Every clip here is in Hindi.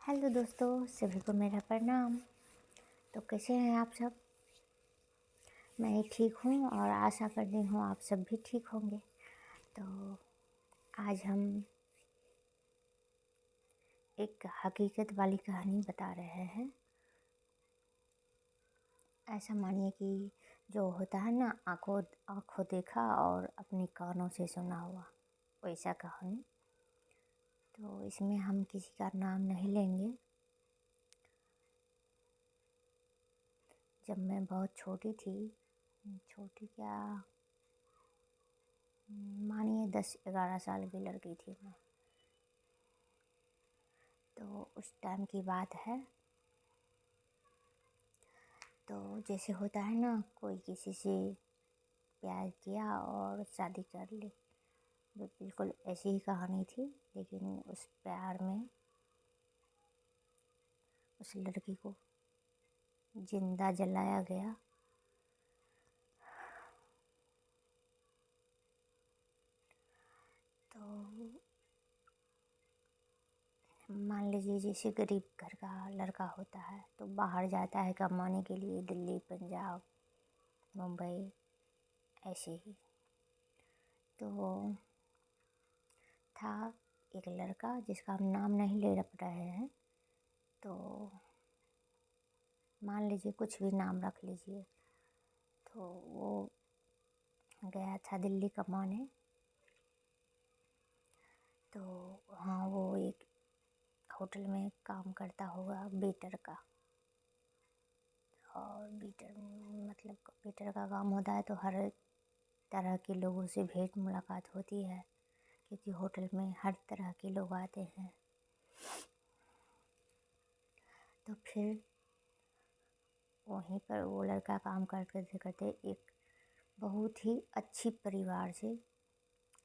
हेलो दोस्तों, सभी को मेरा प्रणाम। तो कैसे हैं आप सब? मैं ठीक हूँ और आशा करती हूँ आप सब भी ठीक होंगे। तो आज हम एक हकीकत वाली कहानी बता रहे हैं। ऐसा मानिए कि जो होता है ना, आँखों देखा और अपनी कानों से सुना हुआ, वैसा कहानी। तो इसमें हम किसी का नाम नहीं लेंगे। जब मैं बहुत छोटी थी, छोटी क्या मानिए 10-11 साल की लड़की थी मैं। तो उस टाइम की बात है। तो जैसे होता है ना, कोई किसी से प्यार किया और शादी कर ली, बिल्कुल ऐसी ही कहानी थी। लेकिन उस प्यार में उस लड़की को जिंदा जलाया गया। तो मान लीजिए जैसे गरीब घर का लड़का होता है तो बाहर जाता है कमाने के लिए, दिल्ली, पंजाब, मुंबई, ऐसे ही। तो था एक लड़का जिसका हम नाम नहीं ले रहे हैं। तो मान लीजिए कुछ भी नाम रख लीजिए। तो वो गया था दिल्ली कमाने। तो हाँ, वो एक होटल में काम करता होगा वेटर का। और वेटर मतलब वेटर का काम होता है तो हर तरह के लोगों से भेंट मुलाकात होती है, क्योंकि होटल में हर तरह के लोग आते हैं। तो फिर वहीं पर वो लड़का काम करते करते एक बहुत ही अच्छी परिवार से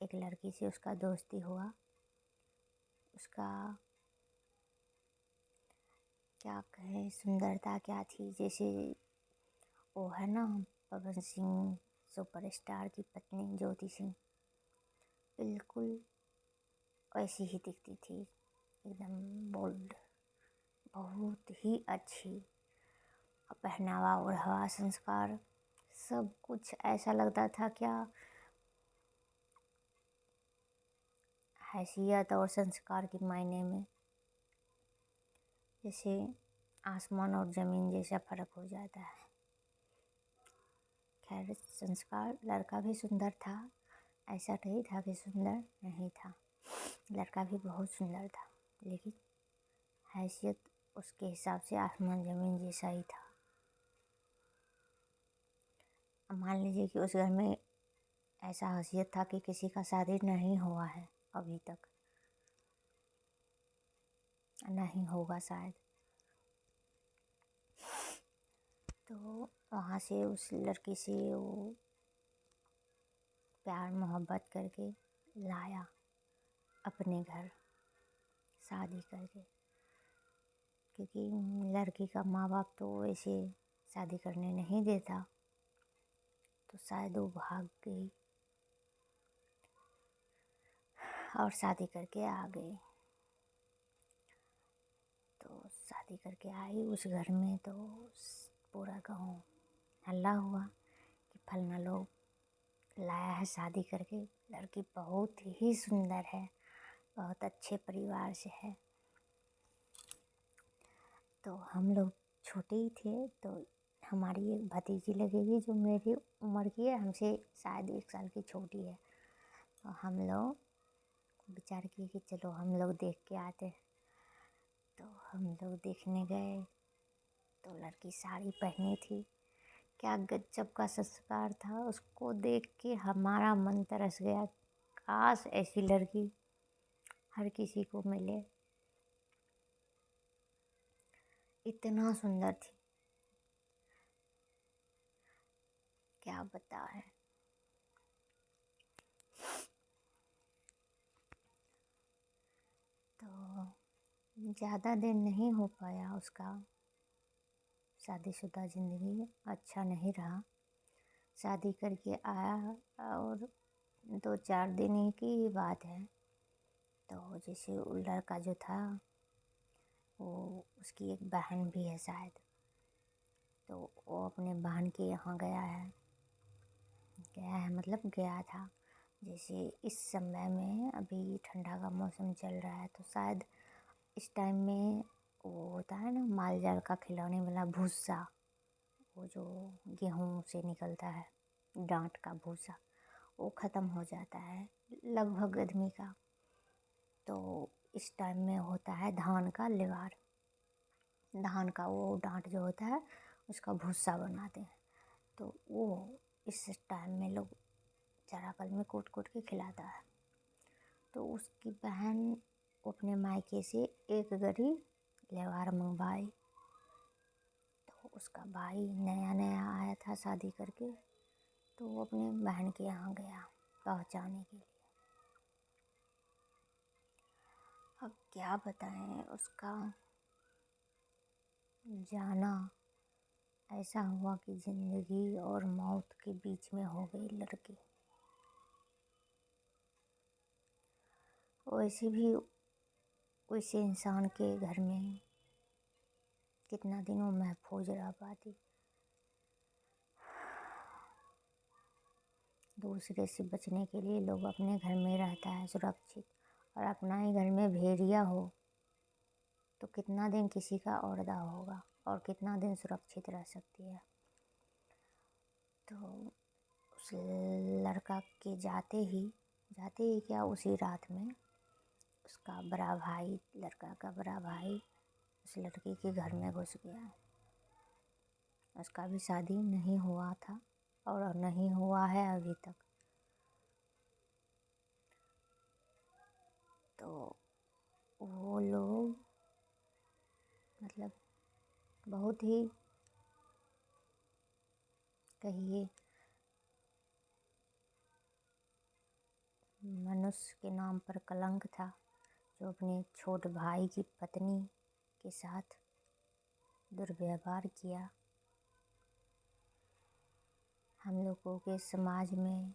एक लड़की से उसका दोस्ती हुआ। उसका क्या कहें, सुंदरता क्या थी। जैसे वो है ना, पवन सिंह सुपरस्टार की पत्नी ज्योति सिंह, बिल्कुल वैसी ही दिखती थी। एकदम बोल्ड, बहुत ही अच्छी। पहनावा, ओढ़ावा, संस्कार, सब कुछ ऐसा लगता था क्या हैसियत और संस्कार के मायने में जैसे आसमान और ज़मीन जैसा फ़र्क हो जाता है। खैर, संस्कार, लड़का भी सुंदर था, ऐसा नहीं था कि सुंदर नहीं था। लड़का भी बहुत सुंदर था, लेकिन हैसियत उसके हिसाब से आसमान ज़मीन जैसा ही था। अब मान लीजिए कि उस घर में ऐसा हैसियत था कि किसी का शादी नहीं हुआ है अभी तक, नहीं होगा शायद। तो वहाँ से उस लड़की से वो प्यार मोहब्बत करके लाया अपने घर शादी करके, क्योंकि लड़की का माँ बाप तो ऐसे शादी करने नहीं देता। तो शायद वो भाग गई और शादी करके आ गई। तो शादी करके आई उस घर में, तो पूरा गांव हल्ला हुआ कि फलना लोग लाया है शादी करके, लड़की बहुत ही सुंदर है, बहुत अच्छे परिवार से है। तो हम लोग छोटे ही थे। तो हमारी एक भतीजी लगेगी जो मेरी उम्र की है, हमसे शायद 1 साल की छोटी है। तो हम लोग विचार किए कि चलो हम लोग देख के आते हैं। तो हम लोग देखने गए। तो लड़की साड़ी पहनी थी, क्या गजब का संस्कार था। उसको देख के हमारा मन तरस गया, काश ऐसी लड़की हर किसी को मिले। इतना सुंदर थी, क्या बताएं। तो ज़्यादा दिन नहीं हो पाया उसका शादीशुदा ज़िंदगी, अच्छा नहीं रहा। शादी करके आया और 2-4 दिन की ही बात है। तो जैसे वो लड़का जो था वो उसकी एक बहन भी है शायद, तो वो अपने बहन के यहाँ गया है मतलब गया था। जैसे इस समय में अभी ठंडा का मौसम चल रहा है, तो शायद इस टाइम में वो होता है ना माल जाल का खिलौने वाला भूसा, वो जो गेहूँ से निकलता है डांट का भूसा, वो ख़त्म हो जाता है लगभग आदमी का। तो इस टाइम में होता है धान का लेवार, धान का वो डांट जो होता है उसका भूसा बनाते हैं। तो वो इस टाइम में लोग चाराकल में कूट कूट के खिलाता है। तो उसकी बहन अपने मायके से एक गरी लेवार मंगवाई। तो उसका भाई नया नया आया था शादी करके, तो वो अपने बहन के यहाँ गया पहुँचाने के लिए। अब क्या बताएं, उसका जाना ऐसा हुआ कि ज़िंदगी और मौत के बीच में हो गई लड़की। वैसे भी वैसे इंसान के घर में कितना दिन वो महफूज रह पाती। दूसरे से बचने के लिए लोग अपने घर में रहता है सुरक्षित, और अपना ही घर में भेड़िया हो तो कितना दिन किसी का औरदा होगा और कितना दिन सुरक्षित रह सकती है। तो उस लड़का के जाते ही क्या उसी रात में उसका बड़ा भाई, लड़का का बड़ा भाई उस लड़की के घर में घुस गया। उसका भी शादी नहीं हुआ था और नहीं हुआ है अभी तक। तो वो लोग मतलब बहुत ही कहिए मनुष्य के नाम पर कलंक था, जो अपने छोटे भाई की पत्नी के साथ दुर्व्यवहार किया। हम लोगों के समाज में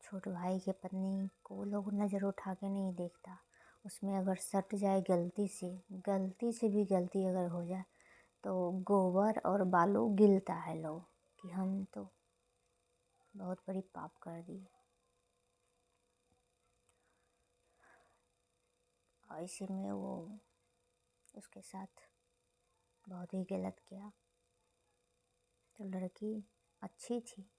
छोटे भाई के पत्नी को लोग नज़र उठा के नहीं देखता। उसमें अगर सट जाए गलती से भी गलती अगर हो जाए तो गोबर और बालू गिलता है लोग कि हम तो बहुत बड़ी पाप कर दिए। और इसी में वो उसके साथ बहुत ही गलत किया। तो लड़की अच्छी थी।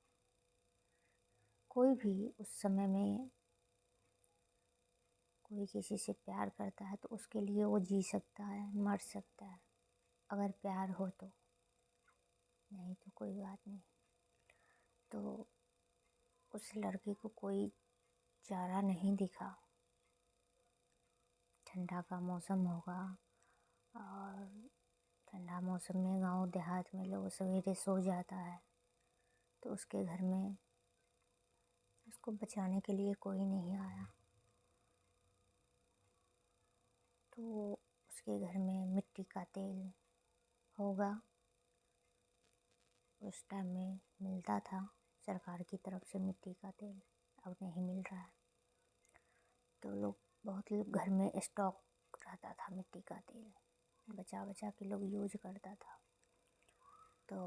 कोई भी उस समय में कोई किसी से प्यार करता है तो उसके लिए वो जी सकता है, मर सकता है, अगर प्यार हो तो, नहीं तो कोई बात नहीं। तो उस लड़की को कोई चारा नहीं दिखा। ठंडा का मौसम होगा और ठंडा मौसम में गांव देहात में लोग सवेरे सो जाता है, तो उसके घर में उसको बचाने के लिए कोई नहीं आया। तो उसके घर में मिट्टी का तेल होगा, उस टाइम में मिलता था सरकार की तरफ से मिट्टी का तेल, अब नहीं मिल रहा है। तो लोग बहुत लोग घर में स्टॉक रहता था मिट्टी का तेल, बचा बचा के लोग यूज करता था। तो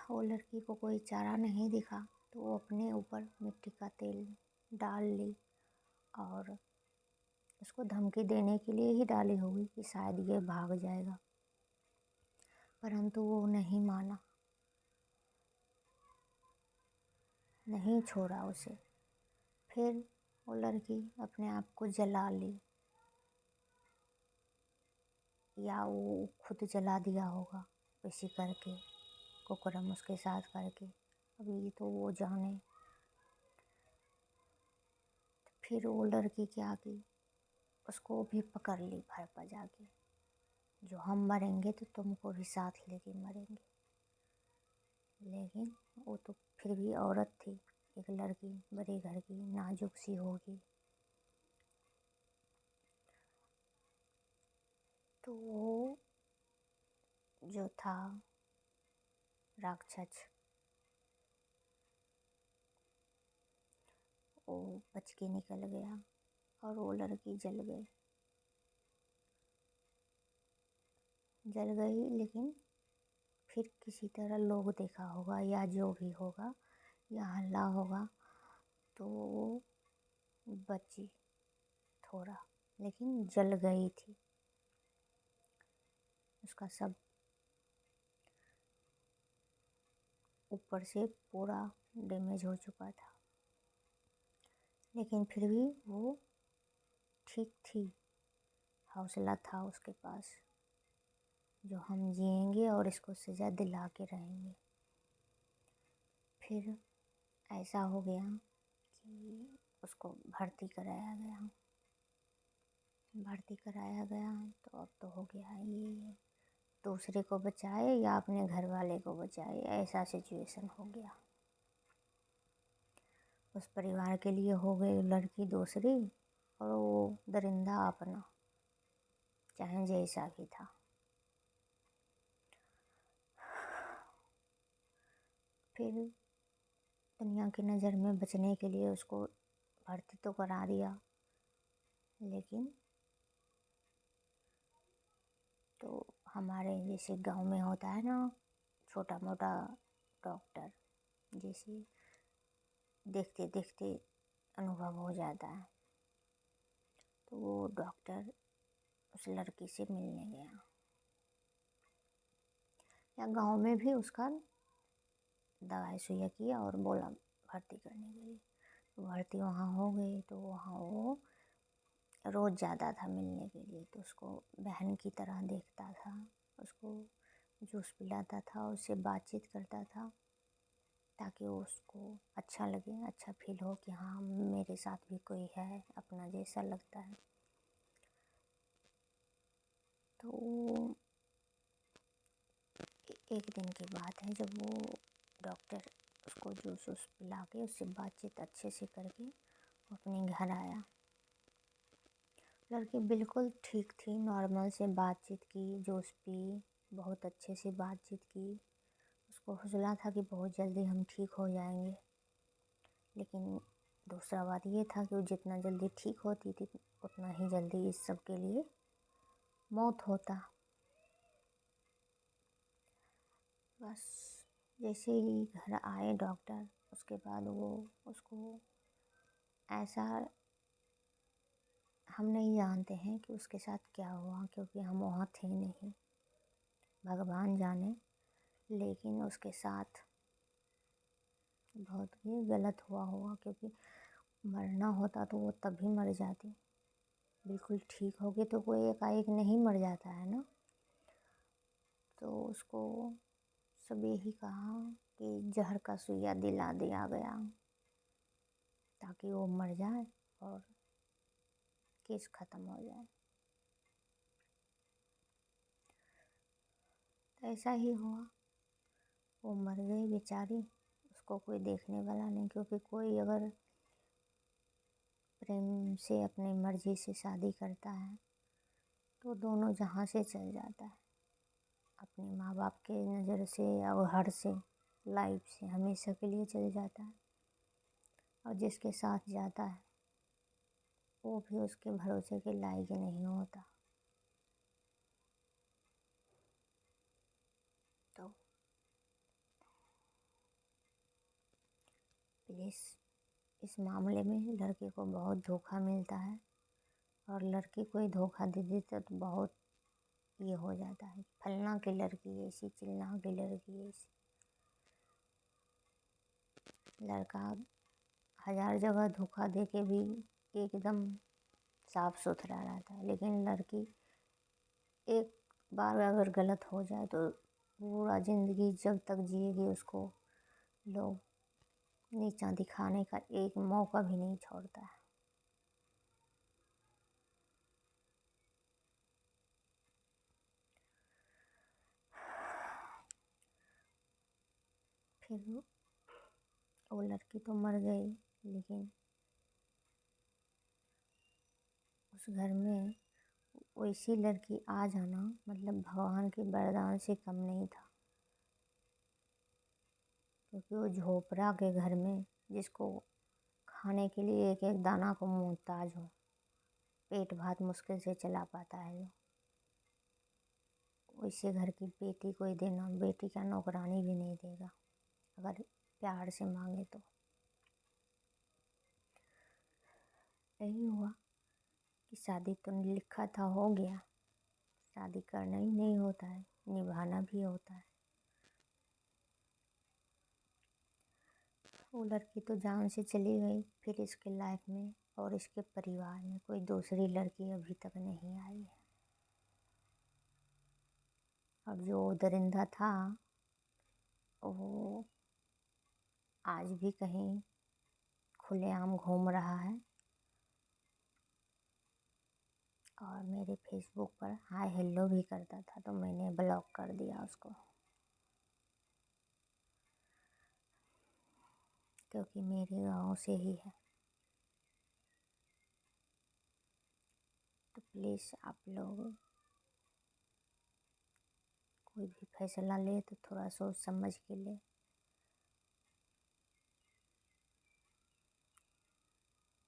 वो लड़की को कोई चारा नहीं दिखा, तो वो अपने ऊपर मिट्टी का तेल डाल ली, और उसको धमकी देने के लिए ही डाली होगी कि शायद ये भाग जाएगा, परंतु वो नहीं माना, नहीं छोड़ा उसे। फिर वो लड़की अपने आप को जला ली, या वो खुद जला दिया होगा वैसे करके, कुकर्म उसके साथ करके, अभी तो वो जाने। फिर वो लड़की क्या की, उसको भी पकड़ ली भर पजा के, जो हम मरेंगे तो तुमको भी साथ लेके मरेंगे। लेकिन वो तो फिर भी औरत थी, एक लड़की बड़े घर की, नाजुक सी होगी। तो वो जो था राक्षस, वो बच के निकल गया और वो लड़की जल गई। लेकिन फिर किसी तरह लोग देखा होगा या जो भी होगा या हल्ला होगा तो वो बची थोड़ा, लेकिन जल गई थी। उसका सब ऊपर से पूरा डैमेज हो चुका था, लेकिन फिर भी वो ठीक थी। हौसला था उसके पास जो हम जिएंगे और इसको सज़ा दिला के रहेंगे। फिर ऐसा हो गया कि उसको भर्ती कराया गया। तो अब तो हो गया ये दूसरे को बचाए या अपने घर वाले को बचाए, ऐसा सिचुएशन हो गया। उस परिवार के लिए हो गई लड़की दूसरी और वो दरिंदा अपना, चाहे जैसा भी था। फिर दुनिया की नज़र में बचने के लिए उसको भर्ती तो करा दिया, लेकिन तो हमारे जैसे गांव में होता है ना छोटा मोटा डॉक्टर, जैसे देखते देखते अनुभव हो जाता है, तो वो डॉक्टर उस लड़की से मिलने गया। या गांव में भी उसका दवाई सुइया किया और बोला भर्ती करने के लिए। तो भर्ती वहाँ हो गई। तो वहाँ वो रोज़ जाता था मिलने के लिए। तो उसको बहन की तरह देखता था, उसको जूस पिलाता था, उससे बातचीत करता था ताकि उसको अच्छा लगे, अच्छा फील हो कि हाँ मेरे साथ भी कोई है अपना जैसा लगता है। तो एक दिन की बात है जब वो डॉक्टर उसको जूस वूस पिला के उससे बातचीत अच्छे से करके अपने घर आया। लड़की बिल्कुल ठीक थी, नॉर्मल से बातचीत की, जूस पी, बहुत अच्छे से बातचीत की। उसको हौसला था कि बहुत जल्दी हम ठीक हो जाएंगे। लेकिन दूसरा बात ये था कि वो जितना जल्दी ठीक होती थी उतना ही जल्दी इस सब के लिए मौत होता। बस जैसे ही घर आए डॉक्टर, उसके बाद वो उसको ऐसा, हम नहीं जानते हैं कि उसके साथ क्या हुआ क्योंकि हम वहाँ थे नहीं, भगवान जाने। लेकिन उसके साथ बहुत ही गलत हुआ होगा क्योंकि मरना होता तो वो तभी मर जाती। बिल्कुल ठीक होगी तो कोई एकाएक नहीं मर जाता है ना। तो उसको सब यही कहा कि जहर का सुइया दिला दिया गया ताकि वो मर जाए और केस ख़त्म हो जाए। तो ऐसा ही हुआ, वो मर गई बेचारी। उसको कोई देखने वाला नहीं, क्योंकि कोई अगर प्रेम से अपनी मर्जी से शादी करता है तो दोनों जहाँ से चल जाता है, अपने माँ बाप के नज़र से या घर से, लाइफ से हमेशा के लिए चल जाता है। और जिसके साथ जाता है वो भी उसके भरोसे के लायक ही नहीं होता। तो प्लीज़ इस मामले में लड़के को बहुत धोखा मिलता है, और लड़की कोई धोखा दे देता तो बहुत ये हो जाता है, फलना की लड़की ऐसी, चिलना की लड़की ऐसी। लड़का 1000 जगह धोखा दे के भी एकदम साफ सुथरा रहता है, लेकिन लड़की एक बार अगर गलत हो जाए तो पूरा ज़िंदगी जब तक जिएगी उसको लोग नीचा दिखाने का एक मौका भी नहीं छोड़ता है। फिर वो लड़की तो मर गई, लेकिन उस घर में वैसी लड़की आ जाना मतलब भगवान के वरदान से कम नहीं था। क्योंकि वो झोपड़ा के घर में जिसको खाने के लिए एक एक दाना को मोहताज हो, पेट भात मुश्किल से चला पाता है जो, वैसे घर की बेटी कोई देना, बेटी का नौकरानी भी नहीं देगा अगर प्यार से मांगे तो। यही हुआ कि शादी तो लिखा था, हो गया। शादी करना ही नहीं होता है, निभाना भी होता है। वो लड़की तो जान से चली गई, फिर इसके लाइफ में और इसके परिवार में कोई दूसरी लड़की अभी तक नहीं आई है। और जो दरिंदा था वो आज भी कहीं खुलेआम घूम रहा है और मेरे फेसबुक पर हाय हेलो भी करता था, तो मैंने ब्लॉक कर दिया उसको, क्योंकि मेरे गांव से ही है। तो प्लीज़ आप लोग कोई भी फैसला ले तो थोड़ा सोच समझ के ले।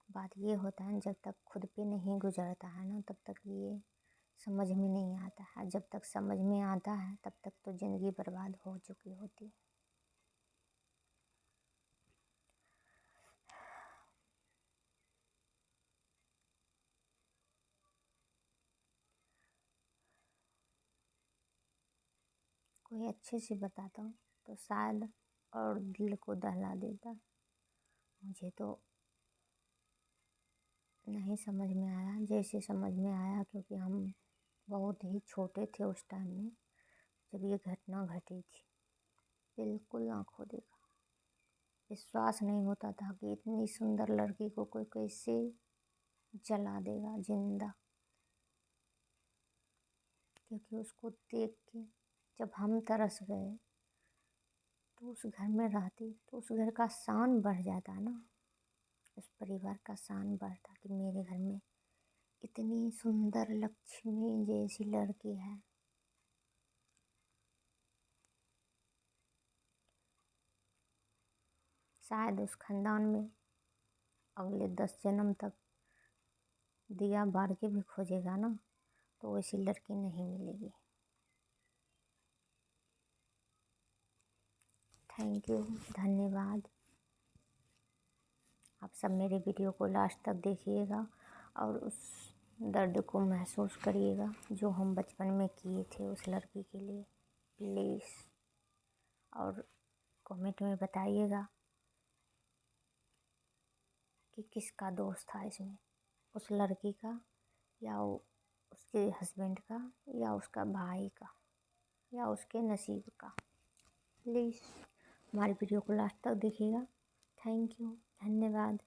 बात ये होता है, जब तक खुद पे नहीं गुजरता है ना, तब तक ये समझ में नहीं आता है। जब तक समझ में आता है तब तक तो ज़िंदगी बर्बाद हो चुकी होती है। कोई अच्छे से बताता हूँ तो शायद और दिल को दहला देता। मुझे तो नहीं समझ में आया, जैसे समझ में आया क्योंकि हम बहुत ही छोटे थे उस टाइम में जब ये घटना घटी थी। बिल्कुल आंखों देखा, विश्वास नहीं होता था कि इतनी सुंदर लड़की को कोई कैसे जला देगा जिंदा। क्योंकि उसको देख के जब हम तरस गए तो उस घर में रहती तो उस घर का शान बढ़ जाता ना, उस परिवार का शान बढ़ता कि मेरे घर में इतनी सुंदर लक्ष्मी जैसी लड़की है। शायद उस खानदान में अगले 10 जन्म तक दिया बार के भी खोजेगा ना तो वैसी लड़की नहीं मिलेगी। थैंक यू, धन्यवाद। आप सब मेरे वीडियो को लास्ट तक देखिएगा और उस दर्द को महसूस करिएगा जो हम बचपन में किए थे उस लड़की के लिए, प्लीज़। और कमेंट में बताइएगा कि किसका दोष था इसमें, उस लड़की का या उसके हस्बैंड का या उसका भाई का या उसके नसीब का। प्लीज़ हमारे वीडियो को लास्ट तक देखिएगा। थैंक यू, धन्यवाद।